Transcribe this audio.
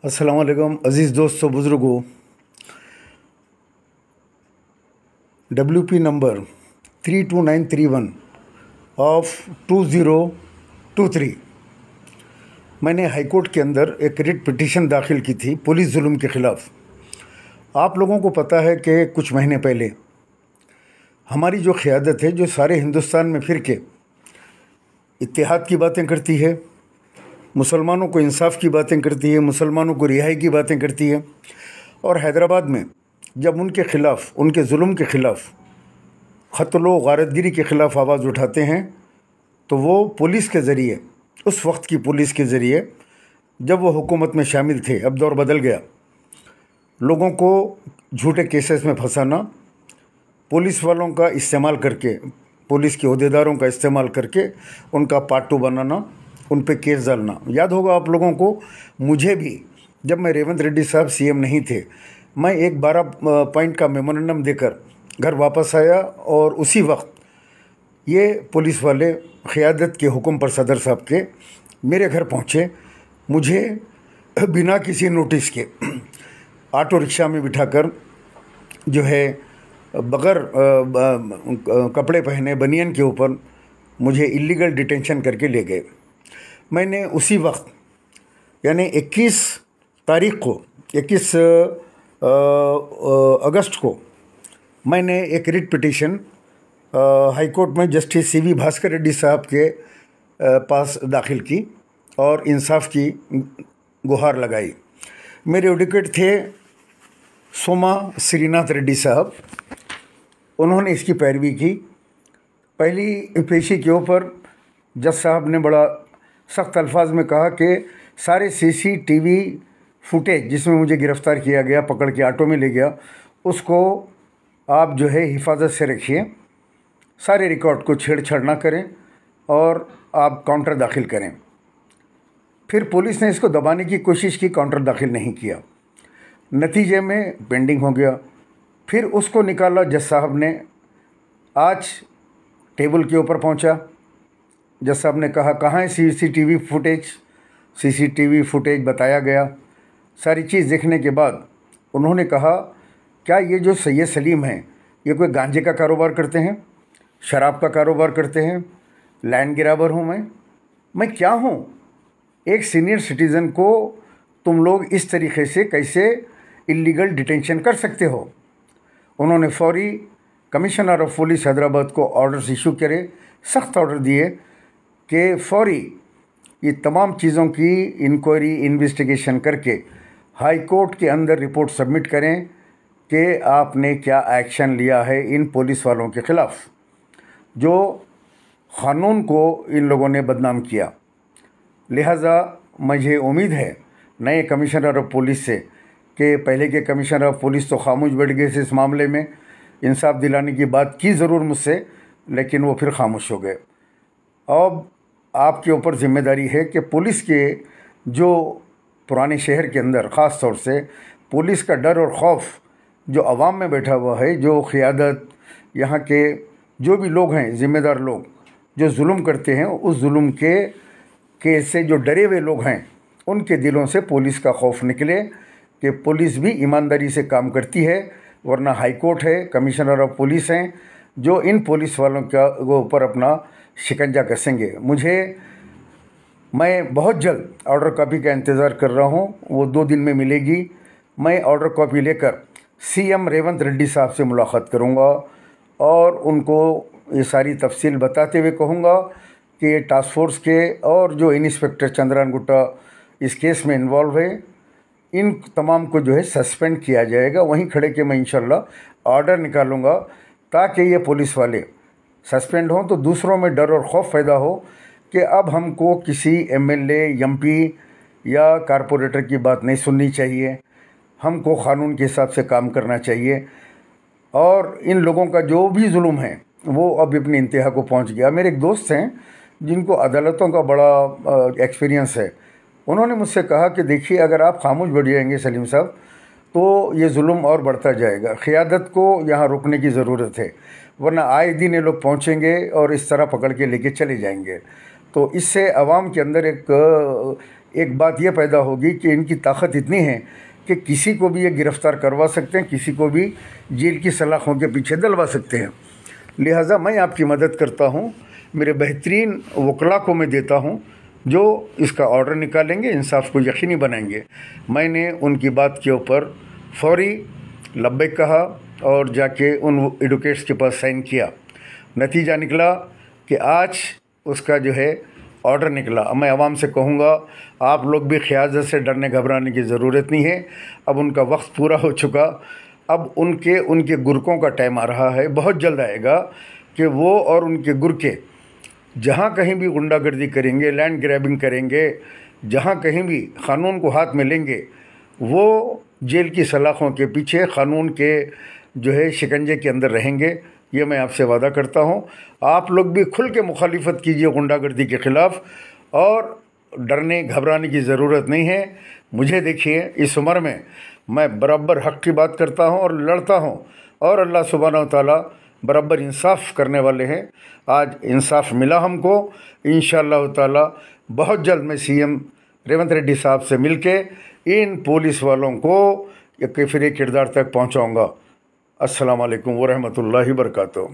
अस्सलाम वालेकुम अज़ीज़ दोस्तों बुज़ुर्गों। WP नंबर 32931 ऑफ 2023 मैंने हाई कोर्ट के अंदर एक रिट पिटीशन दाखिल की थी पुलिस जुल्म के ख़िलाफ़। आप लोगों को पता है कि कुछ महीने पहले हमारी जो क़यादत है, जो सारे हिंदुस्तान में फिर के इत्तेहाद की बातें करती है, मुसलमानों को इंसाफ की बातें करती है, मुसलमानों को रिहाई की बातें करती है, और हैदराबाद में जब उनके ख़िलाफ़, उनके जुल्म के ख़िलाफ़, क़त्ल गारतगिरी के ख़िलाफ़ आवाज़ उठाते हैं तो वो पुलिस के ज़रिए, उस वक्त की पुलिस के ज़रिए, जब वो हुकूमत में शामिल थे, अब दौर बदल गया, लोगों को झूठे केसेस में फंसाना, पुलिस वालों का इस्तेमाल करके, पुलिस के ओहदेदारों का इस्तेमाल करके उनका पार्ट 2 बनाना, उन पे केस डालना। याद होगा आप लोगों को, मुझे भी जब मैं रेवंत रेड्डी साहब CM नहीं थे, मैं एक 12 पॉइंट का मेमोरेंडम देकर घर वापस आया और उसी वक्त ये पुलिस वाले क़यादत के हुक्म पर सदर साहब के मेरे घर पहुँचे। मुझे बिना किसी नोटिस के ऑटो रिक्शा में बिठाकर जो है बगैर कपड़े पहने बनियन के ऊपर मुझे इलीगल डिटेंशन करके ले गए। मैंने उसी वक्त यानी 21 तारीख को, 21 अगस्त को मैंने एक रिट पिटीशन हाई कोर्ट में जस्टिस CV भास्कर रेड्डी साहब के पास दाखिल की और इंसाफ की गुहार लगाई। मेरे एडवोकेट थे सोमा श्रीनाथ रेड्डी साहब। उन्होंने इसकी पैरवी की। पहली पेशी के ऊपर जज साहब ने बड़ा सख्त अल्फाज में कहा कि सारे CCTV फुटेज जिसमें मुझे गिरफ़्तार किया गया, पकड़ के ऑटो में ले गया, उसको आप जो है हिफाजत से रखिए, सारे रिकॉर्ड को छेड़छाड़ ना करें और आप काउंटर दाखिल करें। फिर पुलिस ने इसको दबाने की कोशिश की, काउंटर दाखिल नहीं किया, नतीजे में पेंडिंग हो गया। फिर उसको निकाला जज साहब ने। आज टेबल के ऊपर पहुंचा, जज साहब ने कहा कहाँ है CCTV फुटेज। CCTV फुटेज बताया गया। सारी चीज़ देखने के बाद उन्होंने कहा क्या ये जो सैयद सलीम हैं ये कोई गांजे का कारोबार करते हैं, शराब का कारोबार करते हैं, लैंड ग्रैबर हूँ मैं क्या हूँ? एक सीनियर सिटीज़न को तुम लोग इस तरीके से कैसे इलीगल डिटेंशन कर सकते हो? उन्होंने फौरी कमिश्नर ऑफ पुलिस हैदराबाद को ऑर्डर्स इशू करे, सख्त ऑर्डर दिए कि फौरी ये तमाम चीज़ों की इंक्वायरी, इन्वेस्टिगेशन करके हाई कोर्ट के अंदर रिपोर्ट सबमिट करें कि आपने क्या एक्शन लिया है इन पुलिस वालों के ख़िलाफ़ जो क़ानून को इन लोगों ने बदनाम किया। लिहाजा मुझे उम्मीद है नए कमिश्नर ऑफ पुलिस से कि पहले के कमिश्नर ऑफ पुलिस तो खामोश बैठ गए थे इस मामले में, इंसाफ दिलाने की बात की ज़रूर मुझसे, लेकिन वो फिर खामोश हो गए। अब आपके ऊपर जिम्मेदारी है कि पुलिस के जो पुराने शहर के अंदर ख़ास तौर से पुलिस का डर और खौफ जो अवाम में बैठा हुआ है, जो क़यादत, यहाँ के जो भी लोग हैं, ज़िम्मेदार लोग जो जुल्म करते हैं, उस जुल्म के से जो डरे हुए लोग हैं उनके दिलों से पुलिस का खौफ निकले कि पुलिस भी ईमानदारी से काम करती है। वरना हाई कोर्ट है, कमिश्नर ऑफ पुलिस हैं जो इन पुलिस वालों के ऊपर अपना शिकंजा कसेंगे। मैं बहुत जल्द ऑर्डर कॉपी का इंतज़ार कर रहा हूँ, वो 2 दिन में मिलेगी। मैं ऑर्डर कॉपी लेकर CM रेवंत रेड्डी साहब से मुलाकात करूँगा और उनको ये सारी तफसील बताते हुए कहूँगा कि ये टास्क फोर्स के और जो इंस्पेक्टर चंद्रान गुट्टा इस केस में इन्वॉल्व है, इन तमाम को जो है सस्पेंड किया जाएगा। वहीं खड़े के मैं इंशाल्लाह ऑर्डर निकालूँगा ताकि ये पुलिस वाले सस्पेंड हों तो दूसरों में डर और खौफ पैदा हो कि अब हमको किसी MLA, MP या कारपोरेटर की बात नहीं सुननी चाहिए, हमको क़ानून के हिसाब से काम करना चाहिए। और इन लोगों का जो भी जुल्म है वो अब अपनी इंतहा को पहुंच गया। मेरे एक दोस्त हैं जिनको अदालतों का बड़ा एक्सपीरियंस है, उन्होंने मुझसे कहा कि देखिए अगर आप खामोश बैठ जाएंगे सलीम साहब तो ये जुल्म और बढ़ता जाएगा, क़यादत को यहाँ रोकने की ज़रूरत है, वरना आए दिन ये लोग पहुँचेंगे और इस तरह पकड़ के लेके चले जाएंगे। तो इससे आवाम के अंदर एक एक बात यह पैदा होगी कि इनकी ताकत इतनी है कि किसी को भी ये गिरफ़्तार करवा सकते हैं, किसी को भी जेल की सलाखों के पीछे डलवा सकते हैं। लिहाजा मैं आपकी मदद करता हूँ, मेरे बेहतरीन वकला को मैं देता हूँ जो इसका ऑर्डर निकालेंगे, इंसाफ को यकीनी बनाएंगे। मैंने उनकी बात के ऊपर फौरी लब्बैक कहा और जाके उन एडवोकेट्स के पास साइन किया। नतीजा निकला कि आज उसका जो है ऑर्डर निकला। अब मैं आवाम से कहूँगा, आप लोग भी क़यादत से डरने घबराने की ज़रूरत नहीं है। अब उनका वक्त पूरा हो चुका। अब उनके गुरकों का टाइम आ रहा है, बहुत जल्द आएगा कि वो और उनके गुरके जहाँ कहीं भी गुंडागर्दी करेंगे, लैंड ग्रैबिंग करेंगे, जहाँ कहीं भी क़ानून को हाथ में लेंगे, वो जेल की सलाखों के पीछे क़ानून के जो है शिकंजे के अंदर रहेंगे। ये मैं आपसे वादा करता हूँ। आप लोग भी खुल के मुखालिफत कीजिए गुंडागर्दी के ख़िलाफ़, और डरने घबराने की ज़रूरत नहीं है। मुझे देखिए, इस उम्र में मैं बराबर हक़ की बात करता हूँ और लड़ता हूँ, और अल्लाह सुब्हानहू व तआला बराबर इंसाफ करने वाले हैं। आज इंसाफ मिला हमको। इंशाअल्लाह ताला बहुत जल्द मैं सीएम रेवंत रेड्डी साहब से मिलके इन पुलिस वालों को एक किरदार तक पहुँचाऊँगा। अस्सलाम वालेकुम व रहमतुल्लाहि व बरकातहू।